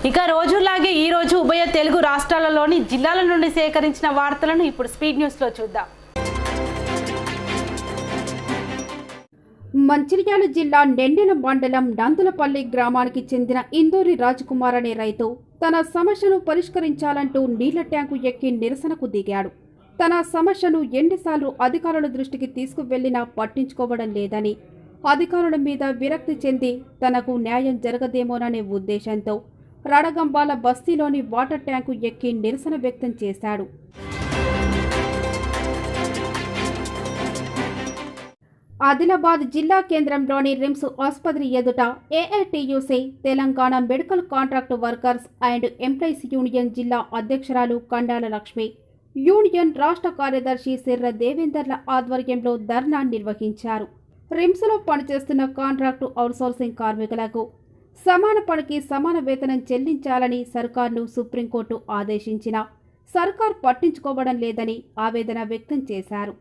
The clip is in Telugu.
ఇక రోజులాగే ఈ రోజు ఉభయ తెలుగు రాష్ట్రాలలోని జిల్లాల నుండి సేకరించిన వార్తలను ఇప్పుడు స్పీడ్ న్యూస్ లో చూద్దాం. మంచిర్యాల జిల్లా నెండెల మండలం నందులపల్లి గ్రామానికి చెందిన ఇందూరి రాజకుమార్ అనే రైతు తన సమస్యను పరిష్కరించాలంటూ నీళ్ల ట్యాంకు ఎక్కి నిరసనకు దిగాడు. తన సమస్యను ఎన్నిసార్లు అధికారుల దృష్టికి తీసుకువెళ్లినా పట్టించుకోవడం లేదని, అధికారుల మీద విరక్తి చెంది తనకు న్యాయం జరగదేమోననే ఉద్దేశంతో రడగంబాల బస్తీలోని వాటర్ ట్యాంకు ఎక్కి నిరసన వ్యక్తం చేశాడు. ఆదిలాబాద్ జిల్లా కేంద్రంలోని రిమ్స్ ఆసుపత్రి ఎదుట AITUC Telangana medical contract workers and employees union జిల్లా అధ్యక్షురాలు కండాల లక్ష్మి, యూనియన్ రాష్ట్ర కార్యదర్శి సిర్ర దేవేందర్ల ఆధ్వర్యంలో ధర్నా నిర్వహించారు. రిమ్స్లో పనిచేస్తున్న కాంట్రాక్టు అవుట్సోర్సింగ్ కార్మికులకు సమాన పనికి సమాన వేతనం చెల్లించాలని సర్కార్ను సుప్రీంకోర్టు ఆదేశించినా సర్కార్ పట్టించుకోవడం లేదని ఆవేదన వ్యక్తం చేశారు.